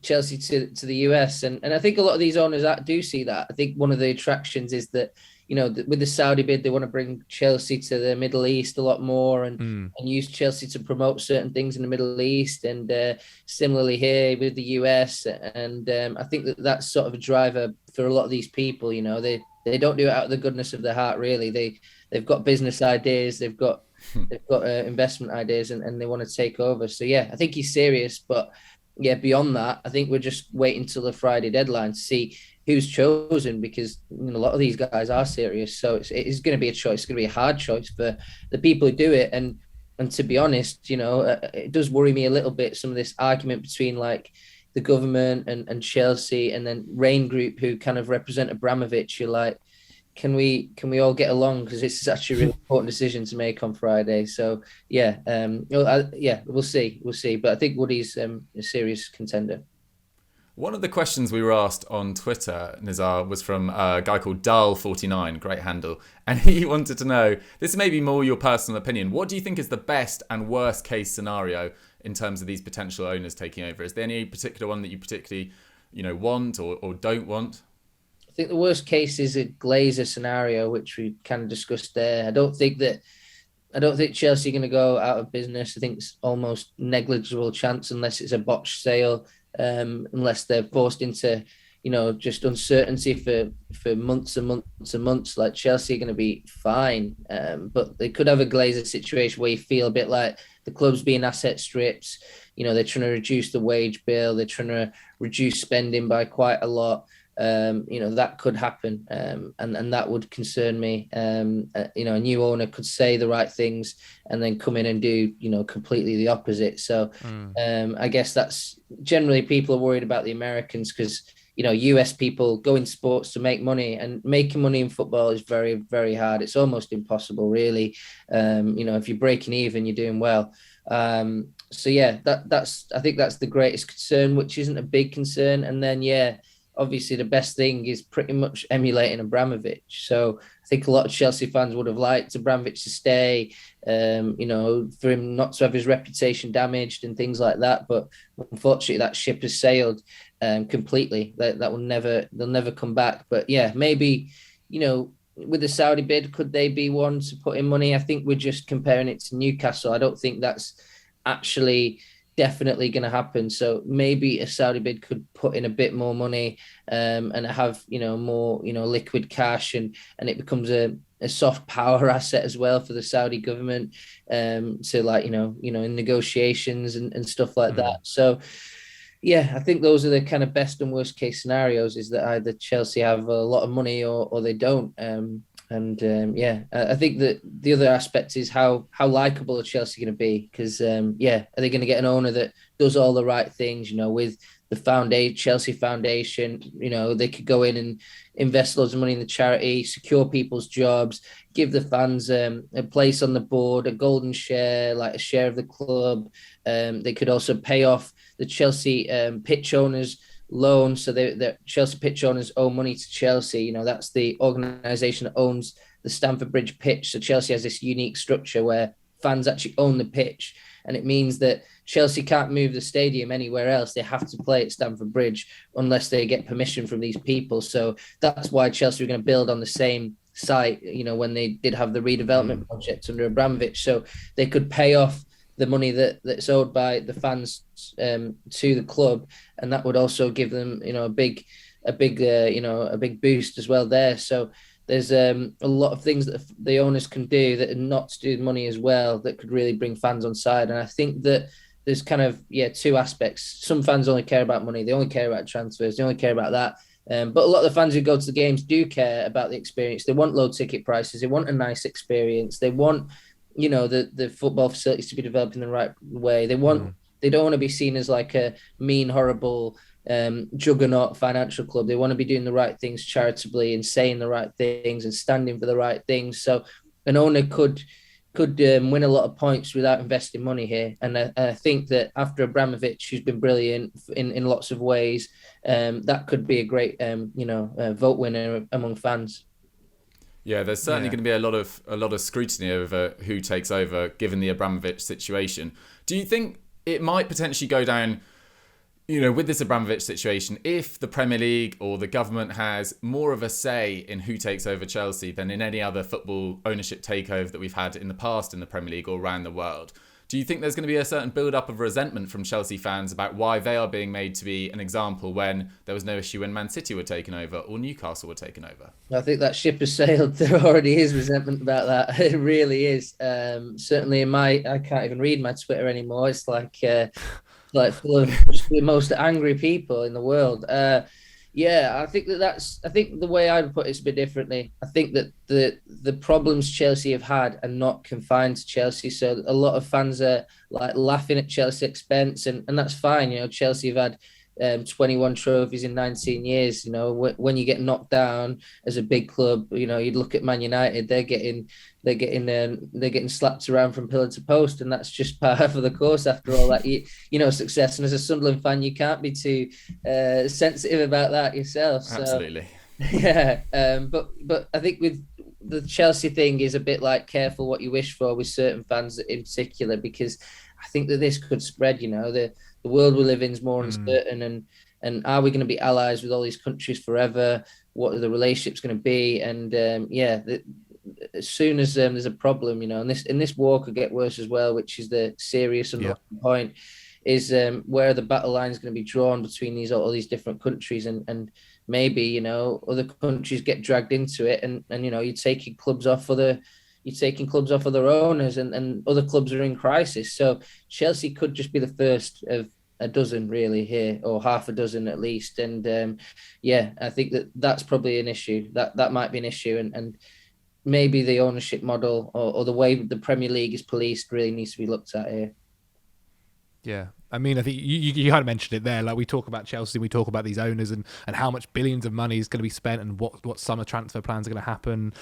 Chelsea to the US, and I think a lot of these owners do see that. I think one of the attractions is that, you know, with the Saudi bid, they want to bring Chelsea to the Middle East a lot more, and use Chelsea to promote certain things in the Middle East, and similarly here with the US. And I think that's sort of a driver for a lot of these people. You know, they don't do it out of the goodness of their heart, really. They've got business ideas, they've got investment ideas, and they want to take over. So yeah, I think he's serious, but beyond that, I think we're just waiting till the Friday deadline to see who's chosen, because a lot of these guys are serious. So it's going to be a choice. It's going to be a hard choice for the people who do it. And to be honest, it does worry me a little bit, some of this argument between like the government and Chelsea, and then Rain Group, who kind of represent Abramovich. You're like, can we all get along, because it's such a really important decision to make on Friday. So we'll see. But I think Woody's a serious contender. One of the questions we were asked on Twitter, Nizaar, was from a guy called Dahl49, great handle, and he wanted to know, this may be more your personal opinion, what do you think is the best and worst case scenario in terms of these potential owners taking over? Is there any particular one that you particularly want or don't want? I think the worst case is a Glazer scenario, which we kind of discussed there. I don't think Chelsea are going to go out of business. I think it's almost negligible chance, unless it's a botched sale. Unless they're forced into, just uncertainty for months and months and months. Like, Chelsea are going to be fine, but they could have a Glazer situation where you feel a bit like the club's being asset stripped. They're trying to reduce the wage bill. They're trying to reduce spending by quite a lot. That could happen, and that would concern me. A new owner could say the right things and then come in and do completely the opposite. So I guess that's generally, people are worried about the Americans, because US people go in sports to make money, and making money in football is very, very hard. It's almost impossible, really. If you're breaking even, you're doing well. So yeah, I think that's the greatest concern, which isn't a big concern. And then obviously the best thing is pretty much emulating Abramovich. So I think a lot of Chelsea fans would have liked Abramovich to stay, for him not to have his reputation damaged and things like that. But unfortunately, that ship has sailed completely. They'll never come back. But yeah, maybe, with the Saudi bid, could they be one to put in money? I think we're just comparing it to Newcastle. I don't think that's actually definitely going to happen. So maybe a Saudi bid could put in a bit more money, and have more liquid cash, and it becomes a soft power asset as well for the Saudi government, to in negotiations and stuff like that. So yeah, I think those are the kind of best and worst case scenarios, is that either Chelsea have a lot of money or they don't. I think that the other aspect is how likable are Chelsea going to be, because are they going to get an owner that does all the right things, with the Chelsea Foundation, they could go in and invest loads of money in the charity, secure people's jobs, give the fans a place on the board, a golden share, like a share of the club. They could also pay off the Chelsea pitch owners loan. So the Chelsea pitch owners owe money to Chelsea. That's the organisation that owns the Stamford Bridge pitch. So Chelsea has this unique structure where fans actually own the pitch. And it means that Chelsea can't move the stadium anywhere else. They have to play at Stamford Bridge unless they get permission from these people. So that's why Chelsea are going to build on the same site, when they did have the redevelopment project under Abramovich. So they could pay off the money that's owed by the fans to the club, and that would also give them, a big boost as well there. So there's a lot of things that the owners can do that are not to do with money as well, that could really bring fans on side. And I think that there's kind of two aspects. Some fans only care about money; they only care about transfers, they only care about that. But a lot of the fans who go to the games do care about the experience. They want low ticket prices. They want a nice experience. They want the football facilities to be developed in the right way. They don't want to be seen as like a mean, horrible juggernaut financial club. They want to be doing the right things charitably and saying the right things and standing for the right things. So an owner could win a lot of points without investing money here. And I think that after Abramovich, who's been brilliant in lots of ways, that could be a great vote winner among fans. Yeah, there's certainly going to be a lot of scrutiny over who takes over, given the Abramovich situation. Do you think it might potentially go down, with this Abramovich situation, if the Premier League or the government has more of a say in who takes over Chelsea than in any other football ownership takeover that we've had in the past in the Premier League or around the world? Do you think there's going to be a certain build-up of resentment from Chelsea fans about why they are being made to be an example when there was no issue when Man City were taken over or Newcastle were taken over? I think that ship has sailed. There already is resentment about that. It really is. Certainly I can't even read my Twitter anymore. It's like, like full of the most angry people in the world. Yeah, I think I think the way I'd put it's a bit differently. I think that the problems Chelsea have had are not confined to Chelsea. So a lot of fans are like laughing at Chelsea expense, and that's fine. You know, Chelsea have had 21 trophies in 19 years. You know, when you get knocked down as a big club, you know, you'd look at Man United, they're getting slapped around from pillar to post, and that's just part of the course after all that you know, success. And as a Sunderland fan, you can't be too sensitive about that yourself. So, absolutely. Yeah, but I think with the Chelsea thing is a bit like careful what you wish for with certain fans in particular, because I think that this could spread. You know, the world we live in is more uncertain, and are we going to be allies with all these countries forever? What are the relationships going to be? And as soon as there's a problem, you know, and this war could get worse as well, which is the serious and point, is where the battle line is going to be drawn between all these different countries, and maybe, you know, other countries get dragged into it, and you know, you're taking clubs off other owners, and other clubs are in crisis. So Chelsea could just be the first of a dozen really here, or half a dozen at least. And I think that's probably an issue. That might be an issue, and maybe the ownership model or the way the Premier League is policed really needs to be looked at here. Yeah. I mean, I think you kind of mentioned it there. Like, we talk about Chelsea, we talk about these owners and how much billions of money is going to be spent, and what summer transfer plans are going to happen.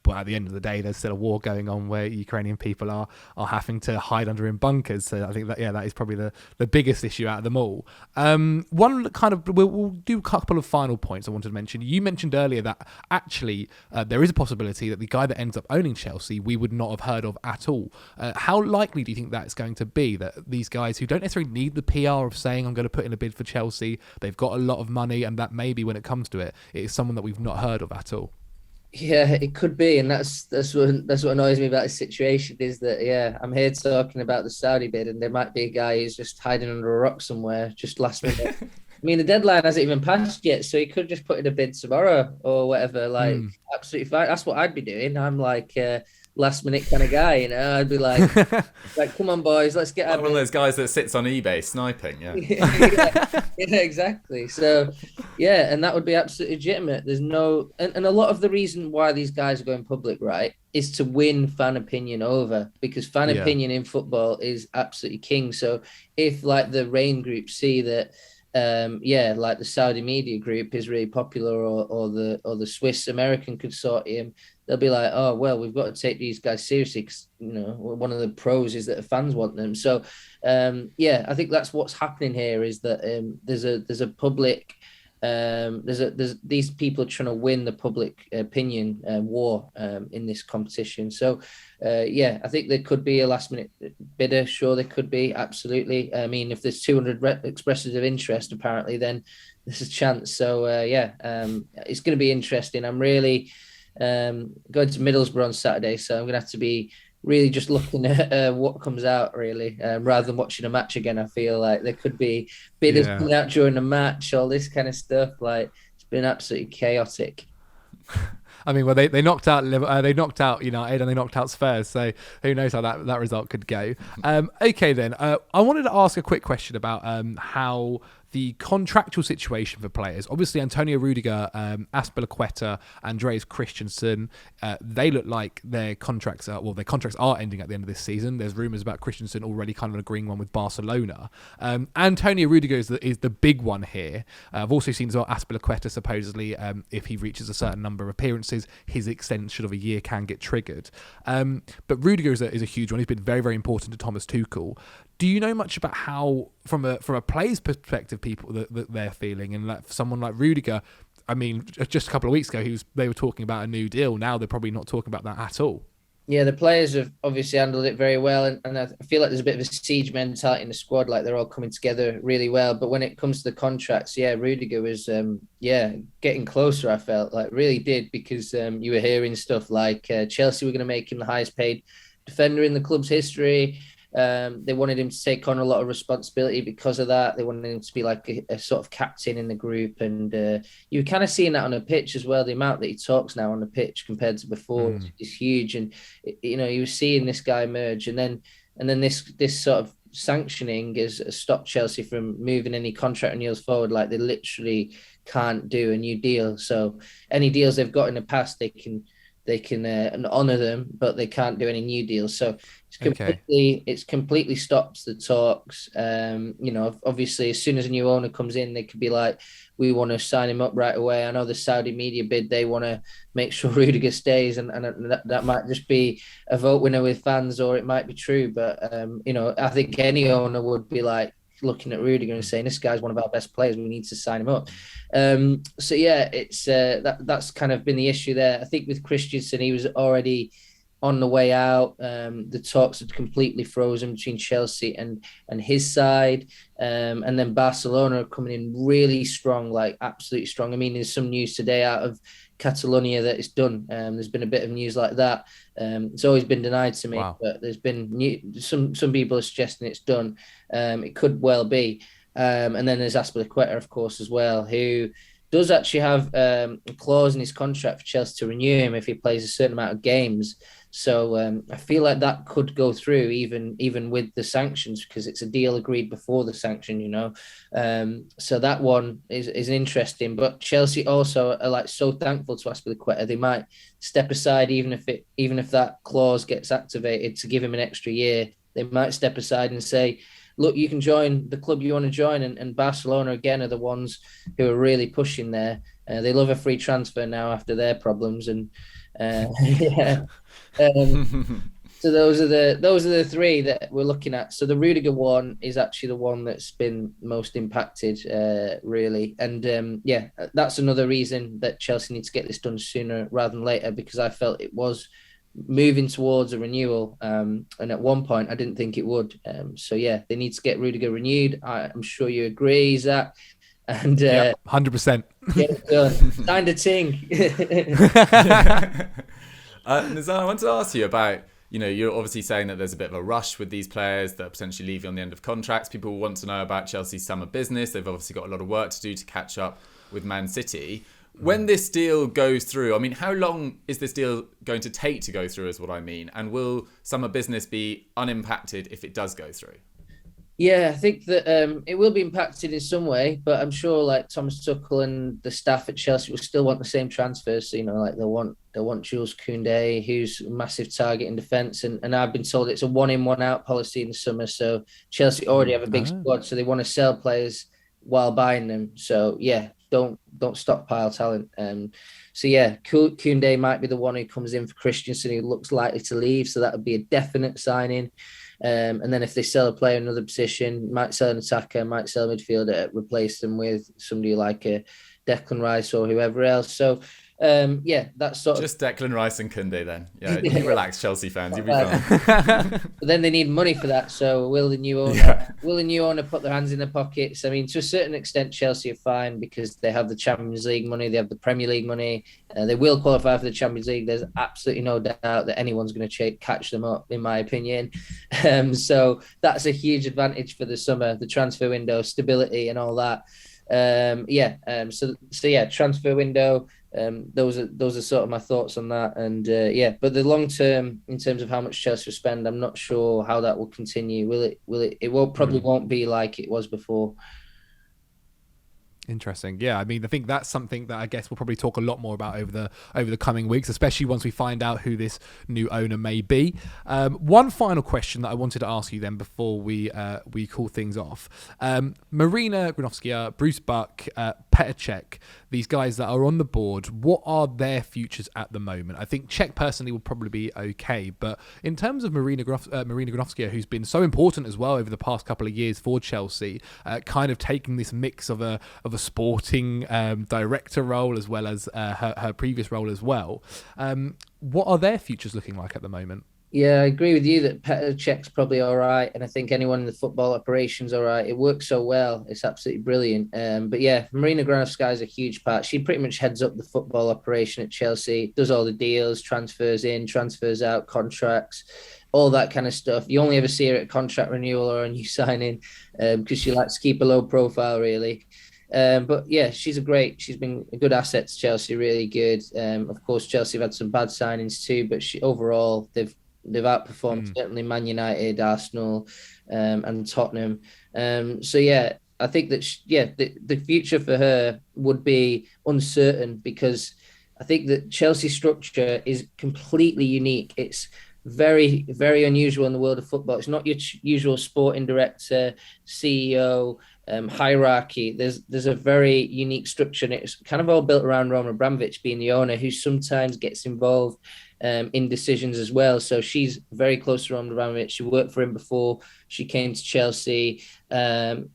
But at the end of the day, there's still a war going on where Ukrainian people are having to hide under in bunkers. So I think that is probably the biggest issue out of them all. One kind of we'll do a couple of final points I wanted to mention. You mentioned earlier that actually there is a possibility that the guy that ends up owning Chelsea we would not have heard of at all. How likely do you think that's going to be, that these guys who don't necessarily need the PR of saying I'm going to put in a bid for Chelsea, they've got a lot of money, and that maybe when it comes to it, it is someone that we've not heard of at all? Yeah, it could be, and that's what annoys me about this situation is that I'm here talking about the Saudi bid, and there might be a guy who's just hiding under a rock somewhere, just last minute. I mean, the deadline hasn't even passed yet, so he could just put in a bid tomorrow or whatever. Like, absolutely fine. That's what I'd be doing. I'm like last minute kind of guy, you know. I'd be like, come on, boys, let's get like one of those guys that sits on eBay sniping. Yeah. Yeah, exactly. So, yeah, and that would be absolutely legitimate. There's no, and a lot of the reason why these guys are going public, right, is to win fan opinion over, because fan opinion in football is absolutely king. So if like the Rain group see that, like the Saudi media group is really popular, or the Swiss American consortium, they'll be like, oh, well, we've got to take these guys seriously, because, you know, one of the pros is that the fans want them. So, I think that's what's happening here, is that there's a public, there's these people are trying to win the public opinion war in this competition. So, I think there could be a last minute bidder. Sure, there could be, absolutely. I mean, if there's 200 expressions of interest, apparently, then there's a chance. So, it's going to be interesting. I'm really going to Middlesbrough on Saturday, so I'm going to have to be really just looking at what comes out, really, rather than watching a match again. I feel like there could be bidders coming out during the match, all this kind of stuff. Like, it's been absolutely chaotic. I mean, well, they knocked out United, and they knocked out Spurs, so who knows how that result could go. Okay, then. I wanted to ask a quick question about how the contractual situation for players. Obviously, Antonio Rudiger, Azpilicueta, Andreas Christensen, they look like their contracts are ending at the end of this season. There's rumours about Christensen already kind of agreeing one with Barcelona. Antonio Rudiger is the big one here. I've also seen as well Azpilicueta, supposedly, if he reaches a certain number of appearances, his extension of a year can get triggered. But Rudiger is a huge one. He's been very, very important to Thomas Tuchel. Do you know much about how, from a player's perspective, people that they're feeling? And like, for someone like Rudiger, I mean, just a couple of weeks ago, they were talking about a new deal. Now they're probably not talking about that at all. Yeah, the players have obviously handled it very well, and I feel like there's a bit of a siege mentality in the squad, like they're all coming together really well. But when it comes to the contracts, Rudiger was getting closer. I felt like really did, because you were hearing stuff like Chelsea were going to make him the highest paid defender in the club's history. They wanted him to take on a lot of responsibility because of that. They wanted him to be like a sort of captain in the group. And you were kind of seeing that on the pitch as well. The amount that he talks now on the pitch compared to before is huge. And, you know, you were seeing this guy emerge. And then this sort of sanctioning has stopped Chelsea from moving any contract renewals forward. Like, they literally can't do a new deal. So any deals they've got in the past, they can honor them, but they can't do any new deals. So it's completely stops the talks. Obviously, as soon as a new owner comes in, they could be like, we want to sign him up right away. I know the Saudi media bid, they want to make sure Rudiger stays, and that might just be a vote winner with fans, or it might be true. But I think any owner would be like looking at Rudiger and saying, this guy's one of our best players, we need to sign him up. It's that's kind of been the issue there. I think with Christensen, he was already on the way out. The talks had completely frozen between Chelsea and his side. And then Barcelona are coming in really strong, like absolutely strong. I mean, there's some news today out of Catalonia that it's done. There's been a bit of news like that. It's always been denied to me, but there's been some people are suggesting it's done. It could well be. And then there's Azpilicueta, of course, as well, who does actually have a clause in his contract for Chelsea to renew him if he plays a certain amount of games. So I feel like that could go through even with the sanctions, because it's a deal agreed before the sanction, So that one is interesting. But Chelsea also are like so thankful to Azpilicueta, they might step aside even if that clause gets activated to give him an extra year. They might step aside and say, look, you can join the club you want to join. And Barcelona, again, are the ones who are really pushing there. They love a free transfer now after their problems. And yeah. So those are the three that we're looking at. So the Rudiger one is actually the one that's been most impacted, really. And that's another reason that Chelsea needs to get this done sooner rather than later, because I felt it was moving towards a renewal. And at one point, I didn't think it would. They need to get Rudiger renewed. I'm sure you agree, Zach. And 100%. Signed a ting. Nizaar, I want to ask you about, you're obviously saying that there's a bit of a rush with these players that are potentially leaving on the end of contracts. People want to know about Chelsea's summer business. They've obviously got a lot of work to do to catch up with Man City. When this deal goes through, I mean, how long is this deal going to take to go through is what I mean. And will summer business be unimpacted if it does go through? Yeah, I think that it will be impacted in some way, but I'm sure like Thomas Tuchel and the staff at Chelsea will still want the same transfers. So, like they'll want Jules Koundé, who's a massive target in defence, and I've been told it's a 1 in 1 out policy in the summer. So Chelsea already have a big squad, so they want to sell players while buying them. So yeah, don't stockpile talent. Koundé might be the one who comes in for Christensen, who looks likely to leave. So that would be a definite signing. And then if they sell a player in another position, might sell an attacker, might sell a midfielder, replace them with somebody like a Declan Rice or whoever else. So that's sort of just Declan Rice and Koundé then. Yeah, you relax, Chelsea fans, you'll be fine. But then they need money for that. So will the new owner put their hands in their pockets? I mean, to a certain extent, Chelsea are fine because they have the Champions League money, they have the Premier League money. They will qualify for the Champions League. There's absolutely no doubt that anyone's going to catch them up, in my opinion. So that's a huge advantage for the summer, the transfer window, stability, and all that. Transfer window. Those are sort of my thoughts on that, and but the long term in terms of how much Chelsea will spend, I'm not sure how that will continue. Will it? It won't be like it was before. Interesting. Yeah, I mean, I think that's something that I guess we'll probably talk a lot more about over the coming weeks, especially once we find out who this new owner may be. One final question that I wanted to ask you then before we call things off. Marina Granovskaia, Bruce Buck, Petr Cech, these guys that are on the board, what are their futures at the moment? I think Cech personally will probably be okay, but in terms of Marina Granovskaia, who's been so important as well over the past couple of years for Chelsea, kind of taking this mix of a sporting director role as well as her previous role as well. What are their futures looking like at the moment? Yeah, I agree with you that Petr Cech's probably all right. And I think anyone in the football operations all right. It works so well. It's absolutely brilliant. But yeah, Marina Granovskaia is a huge part. She pretty much heads up the football operation at Chelsea, does all the deals, transfers in, transfers out, contracts, all that kind of stuff. You only ever see her at contract renewal or a new signing because she likes to keep a low profile, really. But yeah, she's been a good asset to Chelsea, really good. Of course, Chelsea have had some bad signings too, but overall, they've outperformed certainly Man United, Arsenal, and Tottenham. So yeah, I think that the future for her would be uncertain, because I think that Chelsea's structure is completely unique. It's very, very unusual in the world of football. It's not your usual sporting director, CEO, hierarchy. There's a very unique structure, and it's kind of all built around Roman Abramovich being the owner, who sometimes gets involved in decisions as well. So she's very close to Roman Abramovich. She worked for him before she came to Chelsea, and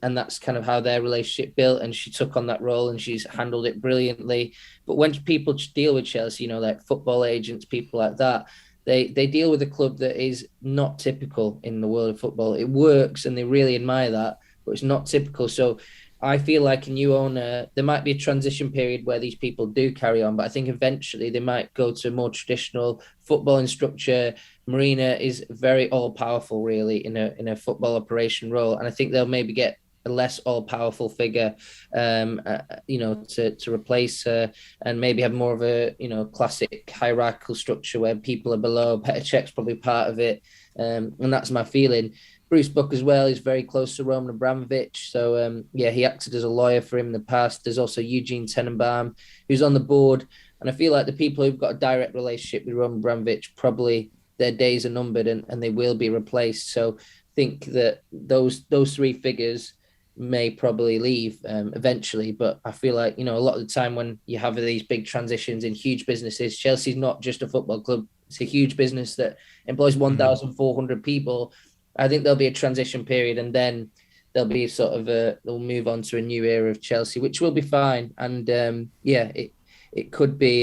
that's kind of how their relationship built. And she took on that role, and she's handled it brilliantly. But when people deal with Chelsea, like football agents, people like that, they deal with a club that is not typical in the world of football. It works, and they really admire that, but it's not typical. So I feel like a new owner, there might be a transition period where these people do carry on, but I think eventually they might go to a more traditional footballing structure. Marina is very all-powerful, really, in a football operation role, and I think they'll maybe get a less all-powerful figure, to replace her, and maybe have more of a, classic hierarchical structure where people are below. Petr Cech's probably part of it, and that's my feeling. Bruce Buck as well is very close to Roman Abramovich. So, he acted as a lawyer for him in the past. There's also Eugene Tenenbaum, who's on the board. And I feel like the people who've got a direct relationship with Roman Abramovich, probably their days are numbered, and they will be replaced. So I think that those three figures may probably leave eventually. But I feel like, a lot of the time when you have these big transitions in huge businesses, Chelsea's not just a football club. It's a huge business that employs 1,400 people. I think there'll be a transition period, and then there'll be they'll move on to a new era of Chelsea, which will be fine. And it could be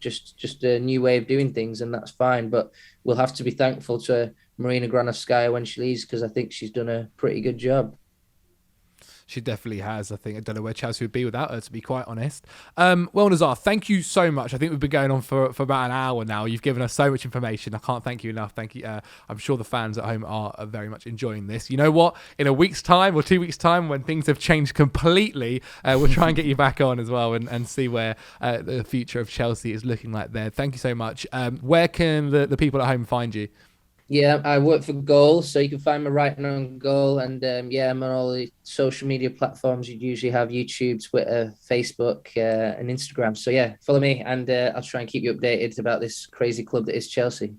just a new way of doing things, and that's fine. But we'll have to be thankful to Marina Granovskaia when she leaves, because I think she's done a pretty good job. She definitely has. I don't know where Chelsea would be without her, to be quite honest. Well, Nizaar, thank you so much. I think we've been going on for about an hour now. You've given us so much information. I can't thank you enough. Thank you. I'm sure the fans at home are very much enjoying this. You know what? In a week's time or 2 weeks' time, when things have changed completely, we'll try and get you back on as well, and see where the future of Chelsea is looking like there. Thank you so much. Where can the people at home find you? Yeah, I work for Goal, so you can find me writing on Goal, and I'm on all the social media platforms. You'd usually have YouTube, Twitter, Facebook, and Instagram. So yeah, follow me, and I'll try and keep you updated about this crazy club that is Chelsea.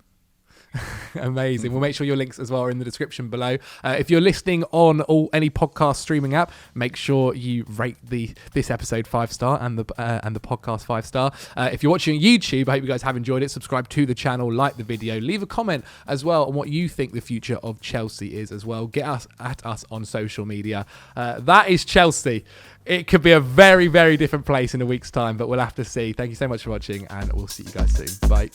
Amazing. We'll make sure your links as well are in the description below. If you're listening on any podcast streaming app, make sure you rate this episode 5-star and the podcast 5-star. If you're watching on YouTube, I hope you guys have enjoyed it. Subscribe to the channel, like the video, leave a comment as well on what you think the future of Chelsea is as well. Get us at us on social media. That is Chelsea. It could be a very, very different place in a week's time, but we'll have to see. Thank you so much for watching, and we'll see you guys soon. Bye.